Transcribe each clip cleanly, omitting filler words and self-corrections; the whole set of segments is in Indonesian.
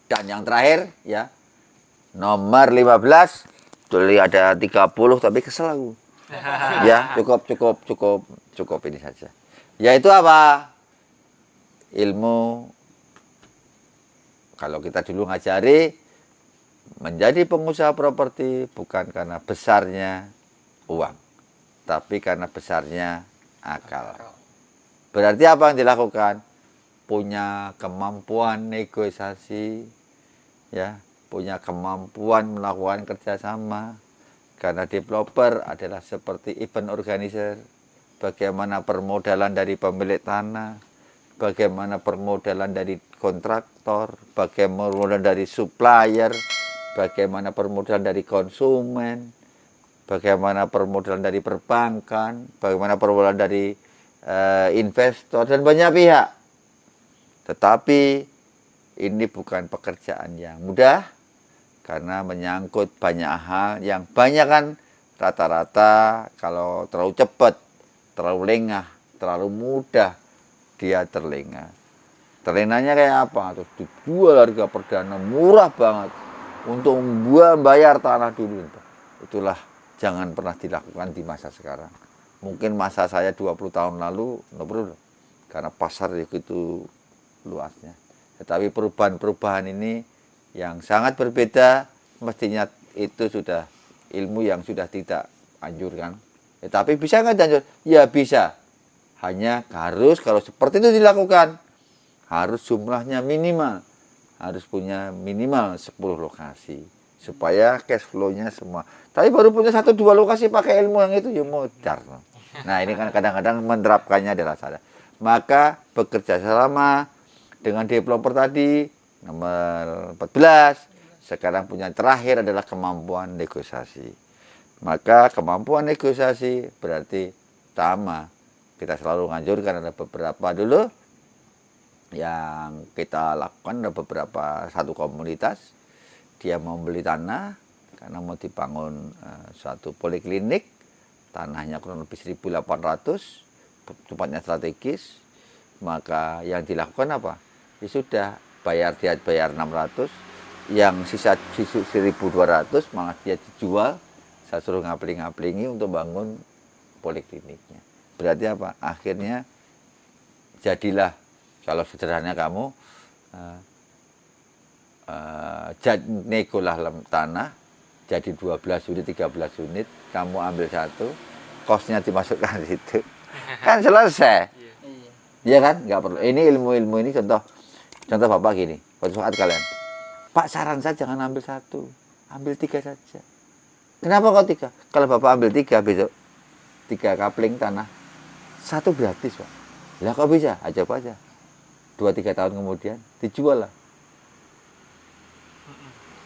Dan yang terakhir ya, nomor 15. Tulis ada 30 tapi kesel aku. Ya, cukup ini saja. Yaitu apa? Ilmu, kalau kita dulu ngajari, menjadi pengusaha properti bukan karena besarnya uang, tapi karena besarnya akal. Berarti apa yang dilakukan? Punya kemampuan negosiasi, ya, punya kemampuan melakukan kerjasama. Karena developer adalah seperti event organizer. Bagaimana permodalan dari pemilik tanah, bagaimana permodalan dari kontraktor, bagaimana permodalan dari supplier, bagaimana permodalan dari konsumen, bagaimana permodalan dari perbankan, bagaimana permodalan dari investor, dan banyak pihak. Tetapi ini bukan pekerjaan yang mudah, karena menyangkut banyak hal yang banyak kan. Rata-rata kalau terlalu cepat, terlalu lengah, terlalu mudah, dia terlena. Terlenanya kayak apa? Terus dijual harga perdana murah banget untuk bayar tanah dulu. Itulah jangan pernah dilakukan di masa sekarang. Mungkin masa saya 20 tahun lalu, karena pasar itu luasnya. Tetapi perubahan-perubahan ini yang sangat berbeda, mestinya itu sudah ilmu yang sudah tidak anjurkan. Tapi bisa nggak dianjur? Ya bisa. Hanya harus kalau seperti itu dilakukan, harus jumlahnya minimal. Harus punya minimal 10 lokasi. Supaya cash flow-nya semua. Tapi baru punya 1-2 lokasi pakai ilmu yang itu, ya modar. Nah ini kan kadang-kadang menerapkannya adalah salah. Maka bekerja sama dengan developer tadi, nomor 14, sekarang punya terakhir adalah kemampuan negosiasi. Maka kemampuan negosiasi berarti pertama, kita selalu menganjurkan ada beberapa dulu yang kita lakukan. Ada beberapa, satu komunitas, dia mau beli tanah karena mau dibangun suatu poliklinik, tanahnya kurang lebih 1.800, tempatnya strategis. Maka yang dilakukan apa? Ya sudah, dia bayar 600, yang sisa 1.200 malah dia dijual. Saya suruh ngapling-ngaplingi untuk bangun polikliniknya. Berarti apa? Akhirnya jadilah, kalau sederhananya kamu negolah tanah jadi 12 unit, 13 unit, kamu ambil satu, kosnya dimasukkan di situ, kan selesai. Iya kan? Nggak perlu. Ini ilmu-ilmu ini contoh Bapak gini, pada saat kalian, Pak saran saya jangan ambil satu, ambil 3 saja. Kenapa kok 3? Kalau Bapak ambil 3 besok, 3 kapling tanah, 1 gratis Pak. Lah kok bisa? Aja apa aja. 2-3 tahun kemudian dijual lah.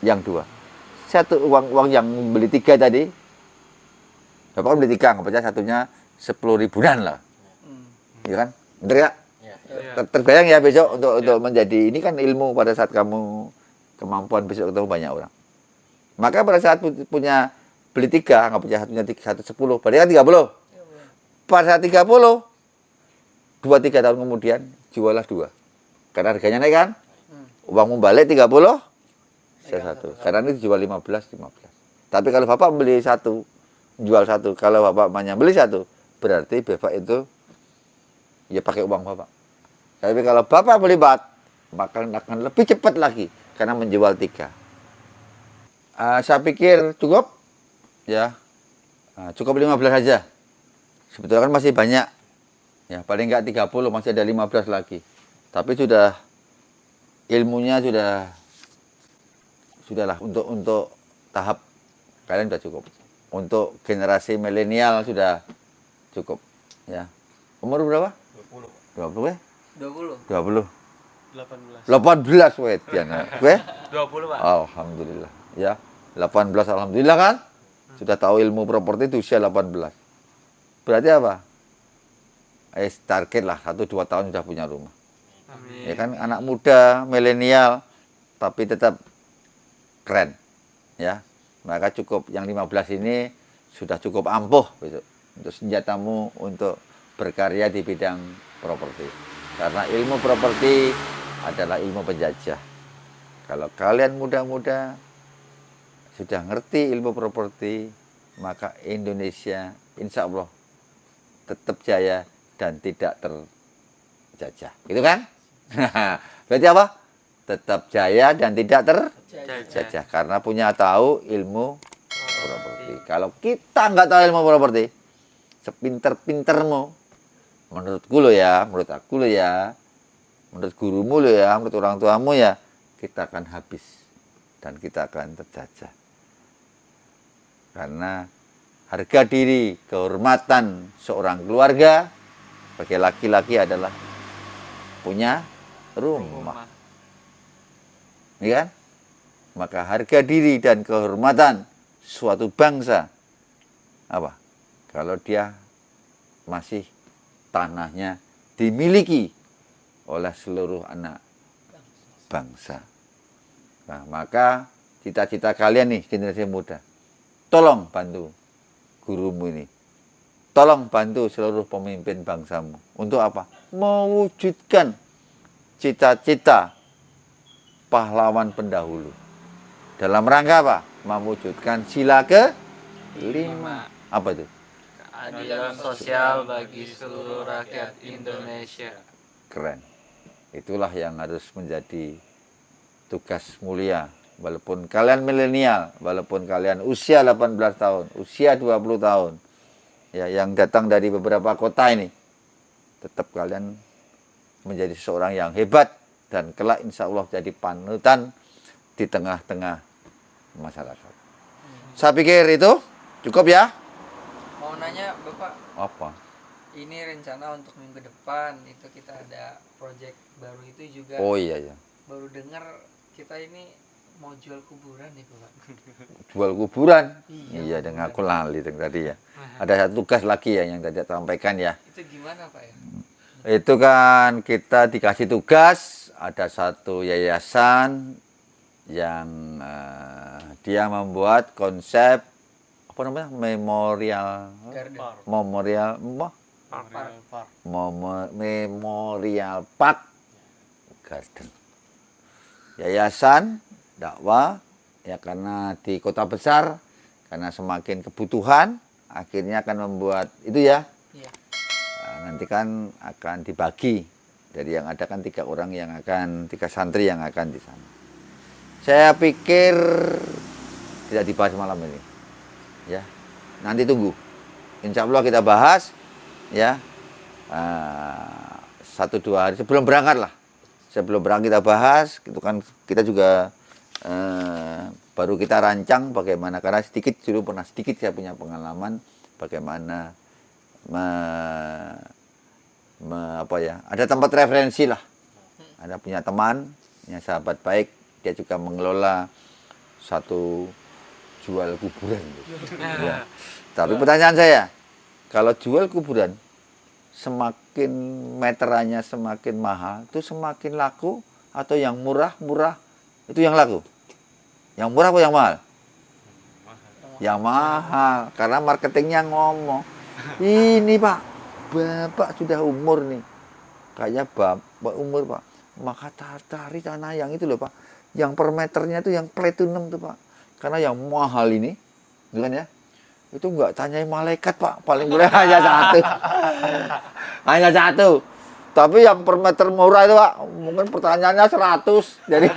Yang 2. Satu uang yang beli 3 tadi, Bapak beli 3, nggak percaya satunya 10 ribuan lah. Iya kan? Bener ya? Terbayang ya besok untuk menjadi, ini kan ilmu pada saat kamu kemampuan besok ketemu banyak orang. Maka pada saat punya beli 3, nggak punya satunya 10, berarti kan 30. Pada saat 30, 2-3 tahun kemudian jualah 2. Karena harganya naik kan? Uangmu balik 30, saya 1. Karena ini dijual 15. Tapi kalau Bapak beli 1, jual 1, kalau Bapak hanya beli 1, berarti Bapak itu ya pakai uang Bapak. Tapi kalau Bapak beli 4, maka akan lebih cepat lagi karena menjual 3. Saya pikir cukup ya. Cukup 15 saja. Sebetulnya kan masih banyak. Ya, paling enggak 30, masih ada 15 lagi. Tapi sudah ilmunya sudahlah untuk tahap kalian sudah cukup. Untuk generasi milenial sudah cukup ya. Umur berapa? 20 ya? 20. 18 wedian. Gue? 20, Pak. Alhamdulillah. Ya, 18 alhamdulillah kan? Sudah tahu ilmu properti itu usia 18. Berarti apa? Target lah 1-2 tahun sudah punya rumah. Amin. Ya kan, anak muda, milenial, tapi tetap keren. Ya. Maka cukup yang 15 ini sudah cukup ampuh besok untuk senjatamu untuk berkarya di bidang properti. Karena ilmu properti adalah ilmu penjajah. Kalau kalian muda-muda sudah ngerti ilmu properti, maka Indonesia insya Allah tetap jaya dan tidak terjajah. Gitu kan? Berarti apa? Tetap jaya dan tidak terjajah. Karena punya tahu ilmu properti. Kalau kita nggak tahu ilmu properti, sepinter-pintermu, menurutku lo ya, menurut aku lo ya, menurut gurumu lo ya, menurut orang tuamu ya, kita akan habis dan kita akan terjajah. Karena harga diri, kehormatan seorang keluarga bagi laki-laki adalah punya rumah. Ya kan? Maka harga diri dan kehormatan suatu bangsa apa? Kalau dia masih tanahnya dimiliki oleh seluruh anak bangsa. Nah, maka cita-cita kalian nih generasi muda, tolong bantu gurumu ini. Tolong bantu seluruh pemimpin bangsamu. Untuk apa? Mewujudkan cita-cita pahlawan pendahulu. Dalam rangka apa? Mewujudkan sila ke-5. Apa itu? Keadilan sosial bagi seluruh rakyat Indonesia. Keren. Itulah yang harus menjadi tugas mulia. Walaupun kalian milenial, walaupun kalian usia 18 tahun, usia 20 tahun, ya, yang datang dari beberapa kota ini, tetap kalian menjadi seorang yang hebat dan kelak insya Allah jadi panutan di tengah-tengah masyarakat. Saya pikir itu cukup ya. Mau nanya Bapak, Apa? ini rencana untuk minggu depan itu kita ada project baru itu juga. Oh iya ya. Baru dengar kita ini mau jual kuburan nih Bapak. Jual kuburan. Iya, Iya, dengan aku lali tadi ya. Ada satu tugas lagi ya yang tadi saya sampaikan ya. Itu gimana Pak ya? Itu kan kita dikasih tugas, ada satu yayasan yang dia membuat konsep apa namanya, memorial park garden. Yayasan dakwah ya, karena di kota besar, karena semakin kebutuhan akhirnya akan membuat itu ya. Iya. Nanti kan akan dibagi, dari yang ada kan 3 orang yang akan, 3 santri yang akan di sana. Saya pikir tidak dibahas malam ini ya, nanti tunggu, insya Allah kita bahas ya, 1-2 hari sebelum berangkat lah. Sebelum berangkat kita bahas, itu kan kita juga baru kita rancang bagaimana, karena sedikit dulu pernah sedikit saya punya pengalaman bagaimana apa ya, ada tempat referensi lah. Ada punya teman, punya sahabat baik, dia juga mengelola satu jual kuburan. Ya. Tapi pertanyaan saya, kalau jual kuburan semakin meterannya semakin mahal, itu semakin laku atau yang murah-murah itu yang laku? Yang murah atau yang mahal? Yang mahal, karena marketingnya ngomong, ini Pak, Bapak sudah umur nih, kayak Bapak umur Pak, maka cari tanah yang itu loh Pak, yang per meternya itu yang platinum tuh Pak, karena yang mahal ini, bukan ya? Itu enggak tanyai malaikat Pak, paling boleh hanya satu, hanya satu. Tapi yang per meter murah itu Pak, mungkin pertanyaannya 100, jadi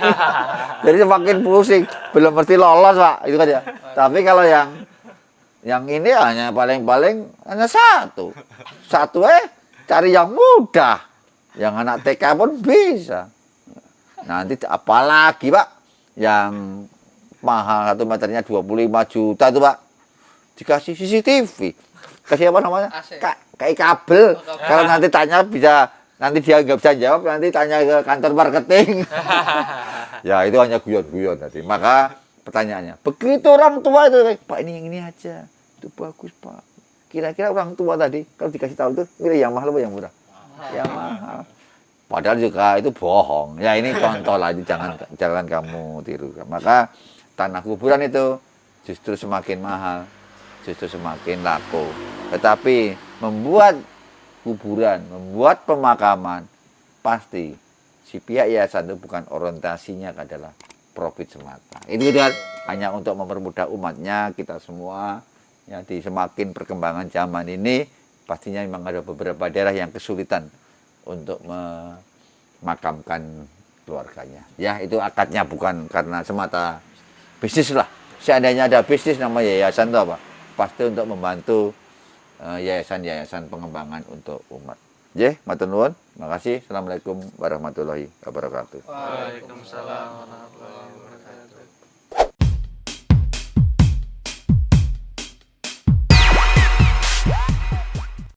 semakin pusing, belum mesti lolos Pak, itu kan ya. Tapi kalau yang ini hanya paling-paling hanya satu cari yang mudah, yang anak TK pun bisa. Nanti apalagi Pak, yang mahal 1 meternya 25 juta tuh Pak, dikasih CCTV, kasih apa namanya, kayak kabel. Kalau nanti tanya bisa, nanti dia nggak bisa jawab, nanti tanya ke kantor marketing. Ya itu hanya guyon-guyon tadi. Maka pertanyaannya, begitu orang tua itu, Pak ini yang ini aja, itu bagus Pak. Kira-kira orang tua tadi kalau dikasih tahu itu milih yang mahal apa yang murah? Yang mahal. Padahal juga itu bohong. Ya ini contoh lagi, jangan kamu tiru. Maka tanah kuburan itu justru semakin mahal, justru semakin laku. Tetapi membuat kuburan, membuat pemakaman, pasti si pihak yayasan itu bukan orientasinya adalah profit semata. Itu kan hanya untuk mempermudah umatnya, kita semua. Ya, di semakin perkembangan zaman ini pastinya memang ada beberapa daerah yang kesulitan untuk memakamkan keluarganya. Ya, itu akadnya bukan karena semata bisnis lah. Seandainya ada bisnis nama yayasan itu apa? Pasti untuk membantu yayasan-yayasan pengembangan untuk umat. Matur nuwun. Makasih. Assalamualaikum warahmatullahi wabarakatuh. Waalaikumsalam warahmatullahi wabarakatuh.